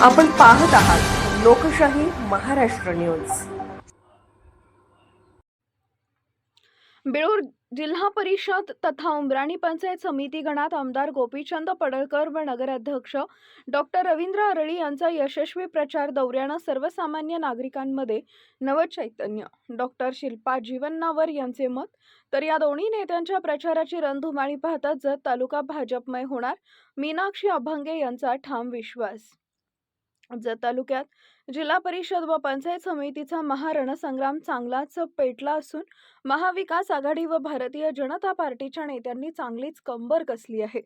आपण पाहत आहात लोकशाही महाराष्ट्र न्यूज। बेळूर जिल्हा परिषद तथा उमराणी पंचायत समिती गणात आमदार गोपीचंद पडळकर व नगराध्यक्ष डॉक्टर रवींद्र अरळी यांचा यशस्वी प्रचार दौऱ्यानं सर्वसामान्य नागरिकांमध्ये नवचैतन्य। डॉक्टर शिल्पा जीवन्नावर यांचे मत। तर या दोन्ही नेत्यांच्या प्रचाराची रणधुमाळी पाहता जत तालुका भाजपमय होणार, मीनाक्षी अभंगे यांचा ठाम विश्वास। जत तालुक्यात जिल्हा परिषद व पंचायत समितीचा महारणसंग्राम चांगलाच पेटला असून महाविकास आघाडी व भारतीय जनता पार्टीच्या नेत्यांनी चांगलीच कंबर कसली आहे।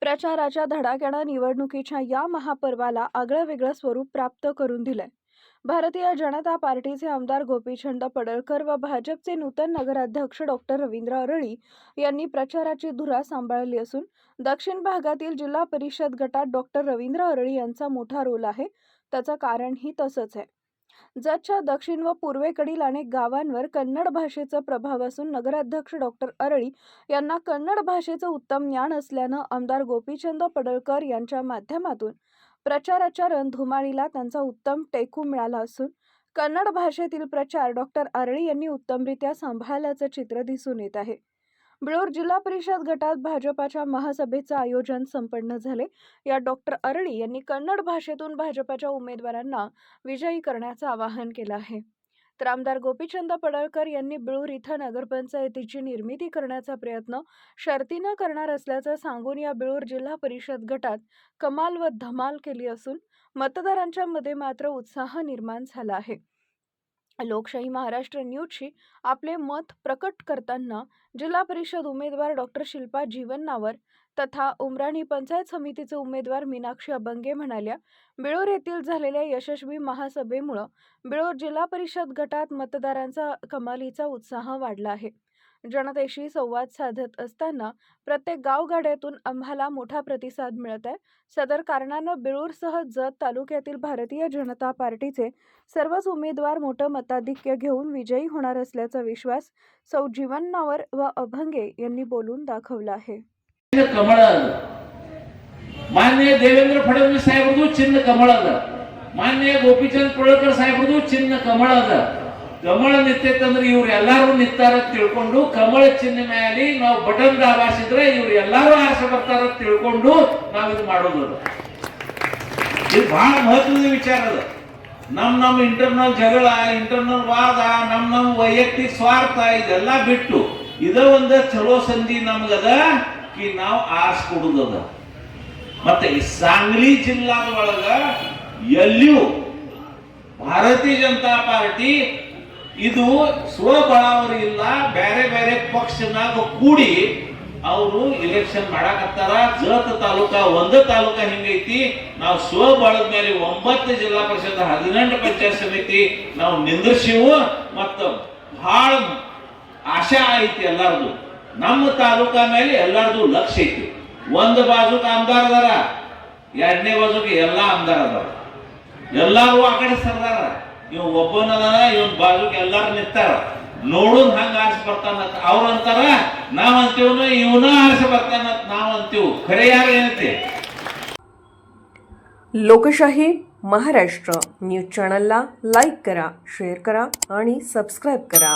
प्रचाराच्या धडाक्यानं निवडणुकीच्या या महापर्वाला आगळंवेगळं स्वरूप प्राप्त करून दिलंय। भारतीय जनता पार्टीचे आमदार गोपीचंद पडळकर व भाजपचे नूतन नगराध्यक्ष डॉक्टर रवींद्र अरळी यांनी प्रचाराची धुरा सांभाळली असून दक्षिण भागातील जिल्हा परिषद गटात डॉक्टर रवींद्र अरळी यांचा मोठा रोल आहे। त्याचं कारणही तसंच आहे। जतच्या दक्षिण व पूर्वेकडील अनेक गावांवर कन्नड भाषेचा प्रभाव असून नगराध्यक्ष डॉक्टर अरळी यांना कन्नड भाषेचं उत्तम ज्ञान असल्यानं आमदार गोपीचंद पडळकर यांच्या माध्यमातून प्रचाराच्या रणधुमाळीला त्यांचा उत्तम टेकू मिळाला असून कन्नड भाषेतील प्रचार डॉक्टर अरळी यांनी उत्तमरित्या सांभाळल्याचं चित्र दिसून येत आहे। बेळूर जिल्हा परिषद गटात भाजपाच्या महासभेचं आयोजन संपन्न झाले। या डॉक्टर अरळी यांनी कन्नड भाषेतून भाजपाच्या उमेदवारांना विजयी करण्याचं आवाहन केलं आहे। तर आमदार गोपीचंद पडळकर यांनी बेळूर इथं नगरपंचायतीची निर्मिती करण्याचा प्रयत्न शर्तीनं करणार असल्याचं सांगून या बेळूर जिल्हा परिषद गटात कमाल व धमाल केली असून मतदारांच्या मध्ये मात्र उत्साह निर्माण झाला आहे। लोकशाही महाराष्ट्र न्यूजशी आपले मत प्रकट करताना जिल्हा परिषद उमेदवार डॉक्टर शिल्पा जीवन्नावर तथा उमराणी पंचायत समितीचे उमेदवार मीनाक्षी अभंगे म्हणाल्या, बेळूर येथील झालेल्या यशस्वी महासभेमुळे बेळूर जिल्हा परिषद गटात मतदारांचा कमालीचा उत्साह वाढला आहे। जनतेशी संवाद साधत असताना प्रत्येक गावगाड्यातून आम्हाला मोठा प्रतिसाद मिळत आहे। सदर कारणानं बेळूरसह जत तालुक्यातील भारतीय जनता पार्टीचे सर्वच उमेदवार मोठं मताधिक्य घेऊन विजयी होणार असल्याचा विश्वास सौ जीवन्नावर व अभंगे यांनी बोलून दाखवला आहे। कमळ मान्य देवेंद्र फडणवीस साहेबरದು ಚಿನ್ನ ಕಮಲ ಅದ, ಮಾನ್ಯ ಗೋಪಿಚಂದ್ ಪಡಳ್ಕರ್ ಸಾಹೇಬರದು ಚಿನ್ನ ಕಮಲ ಅದ। ಕಮಲ ನಿಂತೈತಂದ್ರೆ ಇವ್ರು ಎಲ್ಲಾರು ನಿಂತಾರ ತಿಳ್ಕೊಂಡು ಕಮಲ ಚಿನ್ನ ಮೇಲೆ ನಾವು ಬಟನ್ ದಾಬಾಸಿದ್ರೆ ಇವ್ರು ಎಲ್ಲಾರು ಆಸೆ ಬರ್ತಾರ ತಿಳ್ಕೊಂಡು ನಾವು ಇದು ಮಾಡೋದು। ಇದು ಬಹಳ ಮಹತ್ವದ ವಿಚಾರ ಅದ। ನಮ್ಮ ಇಂಟರ್ನಲ್ ಜಗಳ, ಇಂಟರ್ನಲ್ ವಾದ, ನಮ್ಮ ವೈಯಕ್ತಿಕ ಸ್ವಾರ್ಥ ಇದೆಲ್ಲ ಬಿಟ್ಟು ಇದ ಒಂದು ಚಲೋ ಸಂಧಿ ನಮಗದ ಕಿ ನಾವು ಆರ್ಸ್ ಕೊಡುದದ। ಮತ್ತೆ ಈ सांगली ಜಿಲ್ಲಾದ ಒಳಗ ಎಲ್ಲಿಯೂ ಭಾರತೀಯ ಜನತಾ ಪಾರ್ಟಿ ಇದು ಸ್ವಬಳಾವರಿ ಇಲ್ಲ, ಬೇರೆ ಬೇರೆ ಪಕ್ಷನಾಗ ಕೂಡಿ ಅವರು ಇಲೆಕ್ಷನ್ ಮಾಡಾಕತ್ತಾರ। ಜತ ತಾಲೂಕಾ ಒಂದ ತಾಲೂಕಾ ಹಿಂಗೈತಿ, ನಾವು ಸ್ವಬಳದ ಮೇಲೆ 9 ಜಿಲ್ಲಾ ಪರಿಷತ್ 18 ಪಂಚಾಯತ್ ಸಮಿತಿ ನಾವು ನಿಂದ್ರಿಸಿವು। ಮತ್ತು ಬಹಳ ಆಶಾ ಐತಿ ಎಲ್ಲಾರ್ದು, ನಮ್ಮ ತಾಲೂಕಾ ಮೇಲೆ ಎಲ್ಲಾರ್ದು ಲಕ್ಷ್ಯ ಐತಿ। ಒಂದು ಬಾಜುಕ ಆಮದಾರ ಅದಾರ, ಎರಡನೇ ಬಾಜುಕ ಎಲ್ಲಾ ಆಮದಾರ ಅದಾರ, ಎಲ್ಲಾರು ಆ ಕಡೆ ಸರ್ದಾರ। ಇವ್ ಒಬ್ಬನದಾನ, ಇವನ್ ಬಾಜುಕ ಎಲ್ಲಾರು ನಿಂತಾರ, ನೋಡುನ್ ಹಂಗ ಆಸೆ ಬರ್ತಾನಂತ ಅವ್ರ ಅಂತಾರ, ನಾವ್ ಅಂತೀವ್ ಇವನ ಆಸೆ ಬರ್ತಾನಂತ ನಾವ್ ಅಂತೀವ್। ಖರೆ ಯಾರು ಏನಂತೆ? लोकशाही महाराष्ट्र न्यूज चॅनलला लाईक करा, शेअर करा आणि सबस्क्राईब करा।